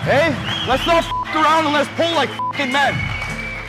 Hey, let's not f around and let's pull like f***ing men.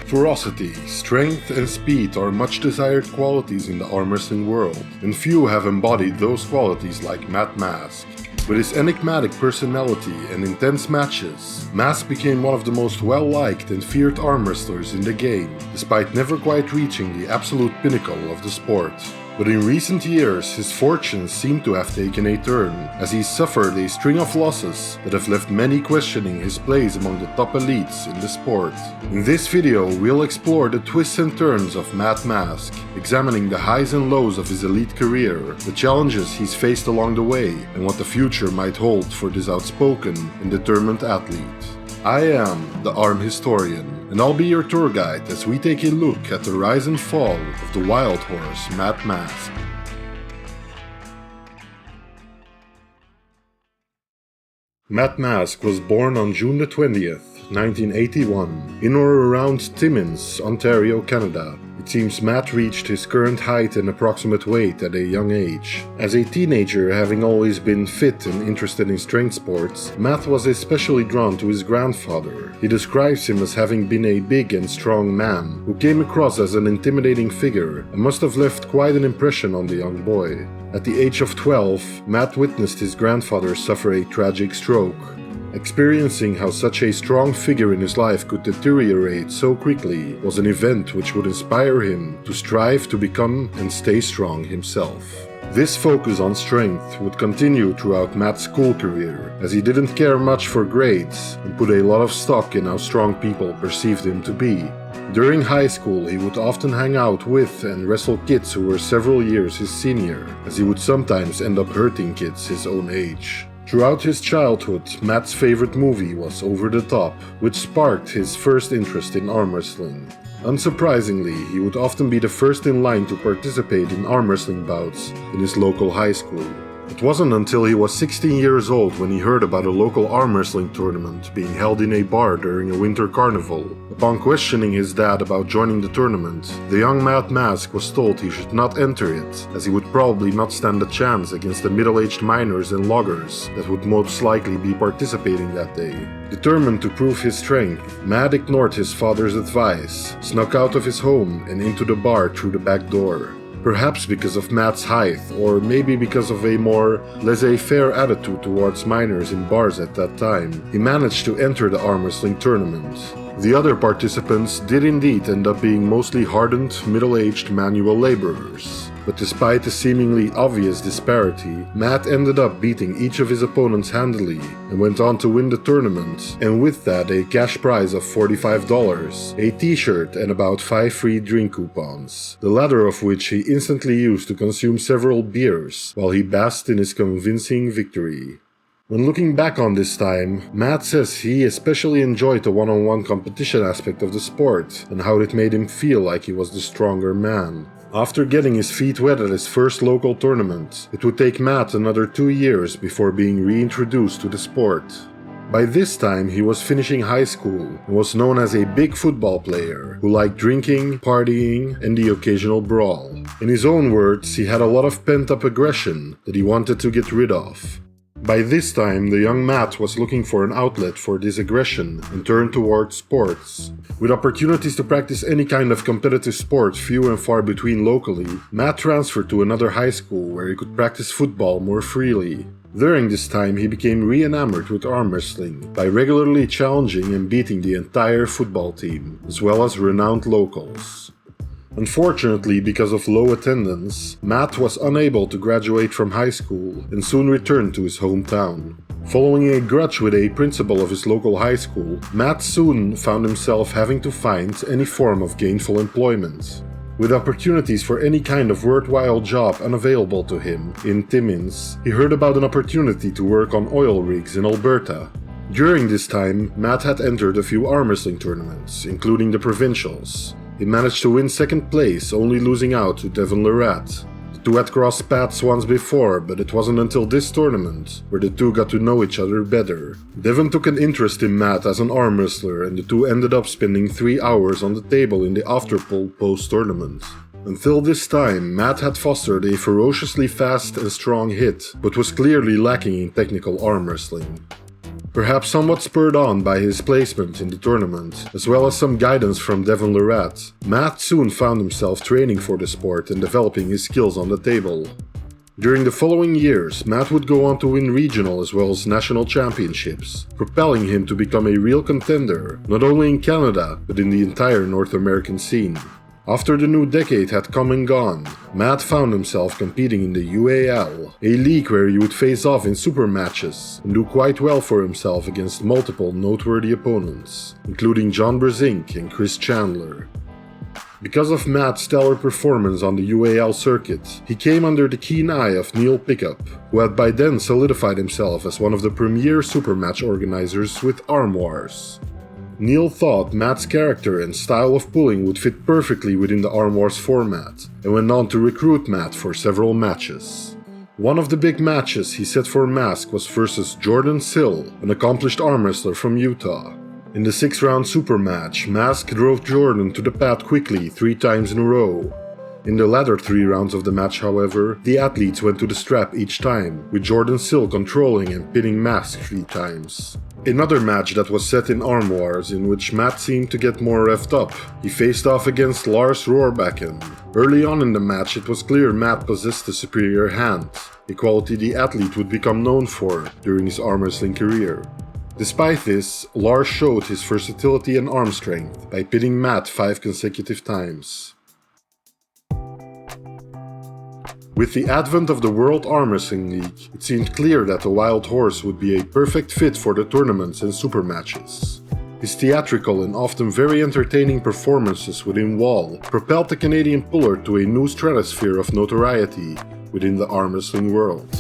Ferocity, strength, and speed are much desired qualities in the arm wrestling world, and few have embodied those qualities like Matt Mask. With his enigmatic personality and intense matches, Mask became one of the most well-liked and feared arm wrestlers in the game, despite never quite reaching the absolute pinnacle of the sport. But in recent years, his fortunes seem to have taken a turn, as he suffered a string of losses that have left many questioning his place among the top elites in the sport. In this video, we'll explore the twists and turns of Matt Mask, examining the highs and lows of his elite career, the challenges he's faced along the way, and what the future might hold for this outspoken and determined athlete. I am the Arm Historian, and I'll be your tour guide as we take a look at the rise and fall of the wild horse Matt Mask. Matt Mask was born on June 20th, 1981, in or around Timmins, Ontario, Canada. It seems Matt reached his current height and approximate weight at a young age. As a teenager, having always been fit and interested in strength sports, Matt was especially drawn to his grandfather. He describes him as having been a big and strong man, who came across as an intimidating figure and must have left quite an impression on the young boy. At the age of 12, Matt witnessed his grandfather suffer a tragic stroke. Experiencing how such a strong figure in his life could deteriorate so quickly was an event which would inspire him to strive to become and stay strong himself. This focus on strength would continue throughout Matt's school career, as he didn't care much for grades and put a lot of stock in how strong people perceived him to be. During high school, he would often hang out with and wrestle kids who were several years his senior, as he would sometimes end up hurting kids his own age. Throughout his childhood, Matt's favorite movie was Over the Top, which sparked his first interest in arm wrestling. Unsurprisingly, he would often be the first in line to participate in arm wrestling bouts in his local high school. It wasn't until he was 16 years old when he heard about a local arm wrestling tournament being held in a bar during a winter carnival. Upon questioning his dad about joining the tournament, the young Matt Mask was told he should not enter it, as he would probably not stand a chance against the middle-aged miners and loggers that would most likely be participating that day. Determined to prove his strength, Matt ignored his father's advice, snuck out of his home and into the bar through the back door. Perhaps because of Matt's height, or maybe because of a more laissez-faire attitude towards minors in bars at that time, he managed to enter the arm wrestling tournament. The other participants did indeed end up being mostly hardened, middle-aged manual laborers. But despite the seemingly obvious disparity, Matt ended up beating each of his opponents handily and went on to win the tournament, and with that a cash prize of $45, a t-shirt and about 5 free drink coupons, the latter of which he instantly used to consume several beers while he basked in his convincing victory. When looking back on this time, Matt says he especially enjoyed the one-on-one competition aspect of the sport and how it made him feel like he was the stronger man. After getting his feet wet at his first local tournament, it would take Matt another 2 years before being reintroduced to the sport. By this time, he was finishing high school and was known as a big football player who liked drinking, partying, and the occasional brawl. In his own words, he had a lot of pent-up aggression that he wanted to get rid of. By this time, the young Matt was looking for an outlet for this aggression and turned towards sports. With opportunities to practice any kind of competitive sport few and far between locally, Matt transferred to another high school where he could practice football more freely. During this time, he became re-enamored with arm wrestling by regularly challenging and beating the entire football team, as well as renowned locals. Unfortunately, because of low attendance, Matt was unable to graduate from high school and soon returned to his hometown. Following a grudge with a principal of his local high school, Matt soon found himself having to find any form of gainful employment. With opportunities for any kind of worthwhile job unavailable to him in Timmins, he heard about an opportunity to work on oil rigs in Alberta. During this time, Matt had entered a few arm wrestling tournaments, including the provincials. He managed to win second place, only losing out to Devon Larratt. The two had crossed paths once before, but it wasn't until this tournament where the two got to know each other better. Devon took an interest in Matt as an arm wrestler, and the two ended up spending 3 hours on the table in the after-pool post-tournament. Until this time, Matt had fostered a ferociously fast and strong hit, but was clearly lacking in technical arm wrestling. Perhaps somewhat spurred on by his placement in the tournament, as well as some guidance from Devon Larratt, Matt soon found himself training for the sport and developing his skills on the table. During the following years, Matt would go on to win regional as well as national championships, propelling him to become a real contender, not only in Canada, but in the entire North American scene. After the new decade had come and gone, Matt found himself competing in the UAL, a league where he would face off in super matches and do quite well for himself against multiple noteworthy opponents, including John Brezink and Chris Chandler. Because of Matt's stellar performance on the UAL circuit, he came under the keen eye of Neil Pickup, who had by then solidified himself as one of the premier supermatch organizers with Arm Wars. Neil thought Matt's character and style of pulling would fit perfectly within the Arm Wars format, and went on to recruit Matt for several matches. One of the big matches he set for Mask was versus Jordan Sill, an accomplished arm wrestler from Utah. In the 6-round super match, Mask drove Jordan to the pad quickly 3 times in a row. In the latter 3 rounds of the match, however, the athletes went to the strap each time, with Jordan Sill controlling and pinning Mask 3 times. Another match that was set in Arm Wars, in which Matt seemed to get more revved up. He faced off against Lars Rohrbacken. Early on in the match, it was clear Matt possessed a superior hand, a quality the athlete would become known for during his arm wrestling career. Despite this, Lars showed his versatility and arm strength by pinning Matt 5 consecutive times. With the advent of the World Arm Wrestling League, it seemed clear that the Wild Horse would be a perfect fit for the tournaments and super matches. His theatrical and often very entertaining performances within Wall propelled the Canadian puller to a new stratosphere of notoriety within the arm wrestling world.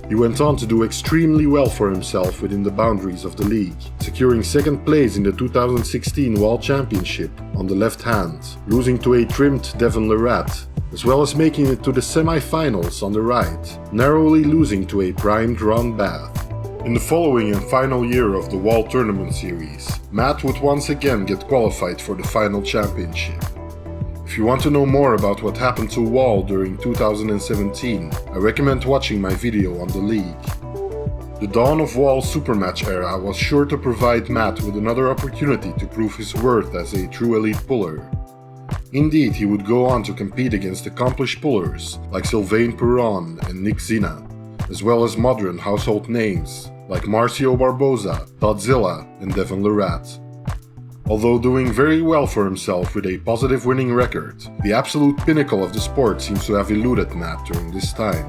He went on to do extremely well for himself within the boundaries of the league, securing 2nd place in the 2016 Wall Championship on the left hand, losing to a trimmed Devon Larratt, as well as making it to the semi-finals on the right, narrowly losing to a primed Ron Bath. In the following and final year of the Wall Tournament Series, Matt would once again get qualified for the final championship. If you want to know more about what happened to Wall during 2017, I recommend watching my video on the league. The dawn of Wall's supermatch era was sure to provide Matt with another opportunity to prove his worth as a true elite puller. Indeed, he would go on to compete against accomplished pullers like Sylvain Perron and Nick Zina, as well as modern household names like Marcio Barboza, Godzilla, and Devon Larratt. Although doing very well for himself with a positive winning record, the absolute pinnacle of the sport seems to have eluded Matt during this time.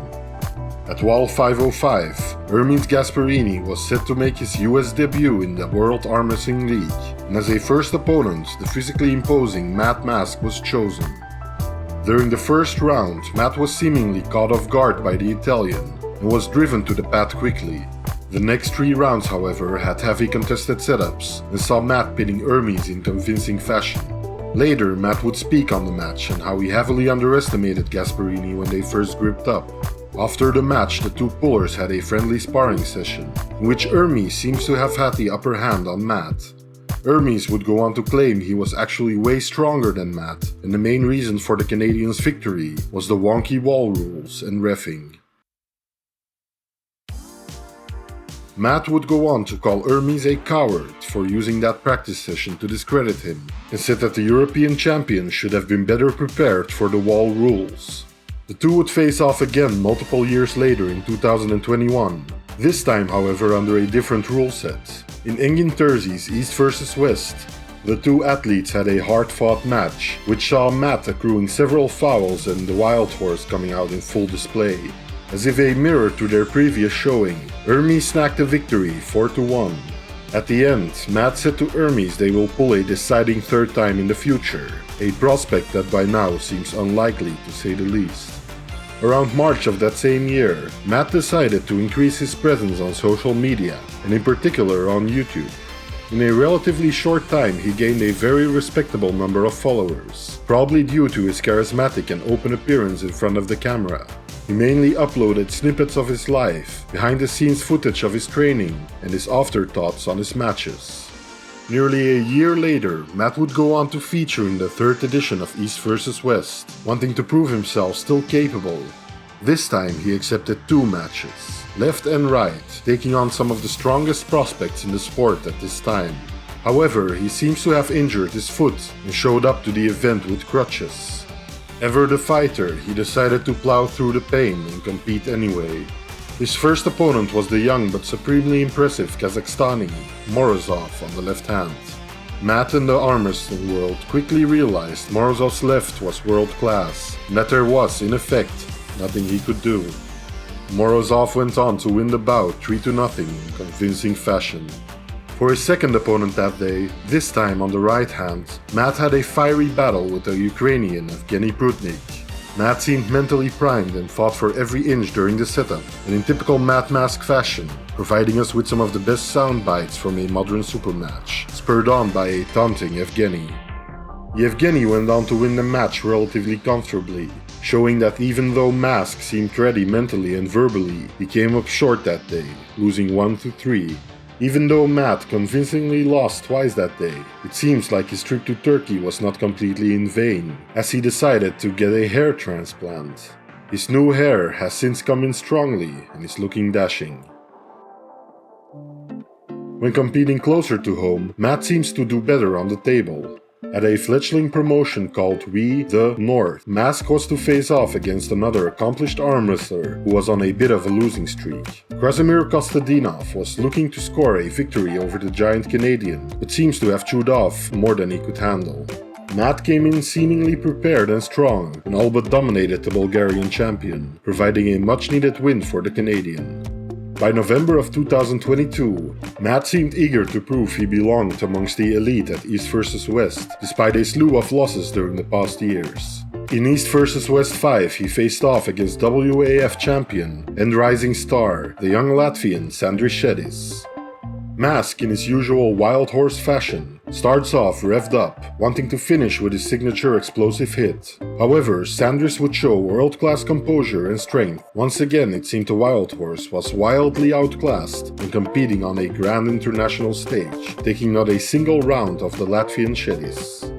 At Wall 505, Hermes Gasparini was set to make his US debut in the World Arm Wrestling League, and as a first opponent, the physically imposing Matt Mask was chosen. During the first round, Matt was seemingly caught off guard by the Italian, and was driven to the pad quickly. The next 3 rounds, however, had heavy contested setups, and saw Matt pinning Hermes in convincing fashion. Later, Matt would speak on the match and how he heavily underestimated Gasparini when they first gripped up. After the match, the 2 pullers had a friendly sparring session, in which Hermes seems to have had the upper hand on Matt. Hermes would go on to claim he was actually way stronger than Matt, and the main reason for the Canadian's victory was the wonky wall rules and reffing. Matt would go on to call Hermes a coward for using that practice session to discredit him, and said that the European champion should have been better prepared for the wall rules. The 2 would face off again multiple years later in 2021, this time however under a different rule set. In Engin Terzi's East vs West, the 2 athletes had a hard-fought match, which saw Matt accruing several fouls and the Wild Horse coming out in full display. As if a mirror to their previous showing, Hermes snagged the victory 4-1. At the end, Matt said to Hermes they will pull a deciding 3rd time in the future, a prospect that by now seems unlikely to say the least. Around March of that same year, Matt decided to increase his presence on social media, and in particular on YouTube. In a relatively short time, he gained a very respectable number of followers, probably due to his charismatic and open appearance in front of the camera. He mainly uploaded snippets of his life, behind-the-scenes footage of his training, and his afterthoughts on his matches. Nearly a year later, Matt would go on to feature in the 3rd edition of East vs West, wanting to prove himself still capable. This time he accepted 2 matches, left and right, taking on some of the strongest prospects in the sport at this time. However, he seems to have injured his foot and showed up to the event with crutches. Ever the fighter, he decided to plow through the pain and compete anyway. His first opponent was the young but supremely impressive Kazakhstani Morozov on the left hand. Matt in the arm wrestling world quickly realized Morozov's left was world class, and that there was, in effect, nothing he could do. Morozov went on to win the bout 3-0 in convincing fashion. For his second opponent that day, this time on the right hand, Matt had a fiery battle with the Ukrainian Evgeny Prudnik. Matt seemed mentally primed and fought for every inch during the setup, and in typical Matt Mask fashion, providing us with some of the best sound bites from a modern super match, spurred on by a taunting Evgeny. Evgeny went on to win the match relatively comfortably, showing that even though Mask seemed ready mentally and verbally, he came up short that day, losing 1-3. Even though Matt convincingly lost twice that day, it seems like his trip to Turkey was not completely in vain, as he decided to get a hair transplant. His new hair has since come in strongly and is looking dashing. When competing closer to home, Matt seems to do better on the table. At a fledgling promotion called We the North, Mask was to face off against another accomplished arm wrestler who was on a bit of a losing streak. Krasimir Kostadinov was looking to score a victory over the giant Canadian, but seems to have chewed off more than he could handle. Matt came in seemingly prepared and strong, and all but dominated the Bulgarian champion, providing a much-needed win for the Canadian. By November of 2022, Matt seemed eager to prove he belonged amongst the elite at East vs West, despite a slew of losses during the past years. In East vs West 5, he faced off against WAF champion and rising star, the young Latvian Sandris Šedis. Mask, in his usual wild horse fashion, starts off revved up, wanting to finish with his signature explosive hit. However, Sandris would show world-class composure and strength. Once again, it seemed the wild horse was wildly outclassed and competing on a grand international stage, taking not a single round of the Latvian Šedis.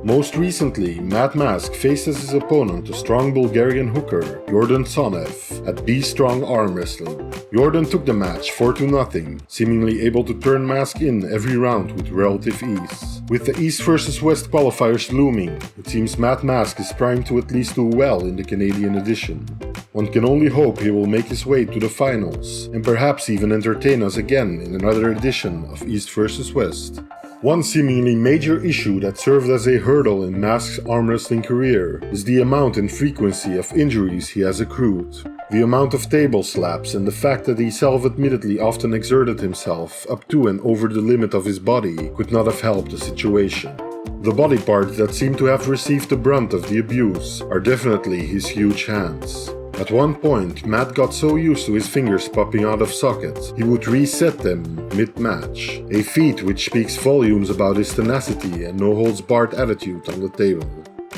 Most recently, Matt Mask faced as his opponent the strong Bulgarian hooker, Jordan Tsonev, at B-Strong Arm Wrestling. Jordan took the match 4-0, seemingly able to turn Mask in every round with relative ease. With the East vs West qualifiers looming, it seems Matt Mask is primed to at least do well in the Canadian edition. One can only hope he will make his way to the finals, and perhaps even entertain us again in another edition of East vs West. One seemingly major issue that served as a hurdle in Mask's arm wrestling career is the amount and frequency of injuries he has accrued. The amount of table slaps and the fact that he self-admittedly often exerted himself up to and over the limit of his body could not have helped the situation. The body parts that seem to have received the brunt of the abuse are definitely his huge hands. At one point, Matt got so used to his fingers popping out of sockets, he would reset them mid-match, a feat which speaks volumes about his tenacity and no-holds-barred attitude on the table.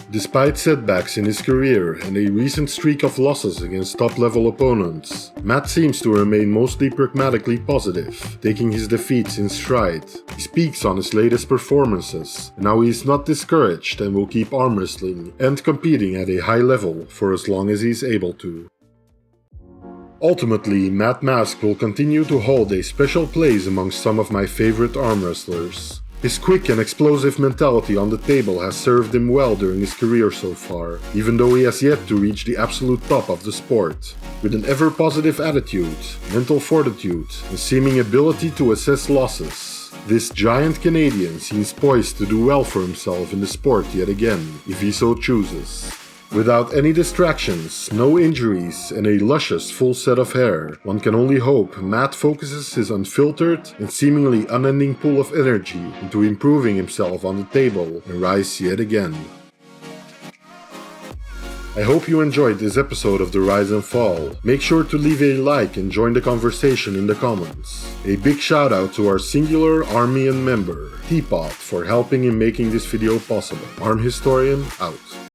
Despite setbacks in his career and a recent streak of losses against top-level opponents, Matt seems to remain mostly pragmatically positive, taking his defeats in stride. He speaks on his latest performances, and how he is not discouraged and will keep arm wrestling and competing at a high level for as long as he is able to. Ultimately, Matt Mask will continue to hold a special place amongst some of my favorite arm wrestlers. His quick and explosive mentality on the table has served him well during his career so far, even though he has yet to reach the absolute top of the sport. With an ever-positive attitude, mental fortitude, and seeming ability to assess losses, this giant Canadian seems poised to do well for himself in the sport yet again, if he so chooses. Without any distractions, no injuries, and a luscious full set of hair, one can only hope Matt focuses his unfiltered and seemingly unending pool of energy into improving himself on the table and rise yet again. I hope you enjoyed this episode of The Rise and Fall. Make sure to leave a like and join the conversation in the comments. A big shout out to our singular Armian member, Teapot, for helping in making this video possible. Arm Historian out.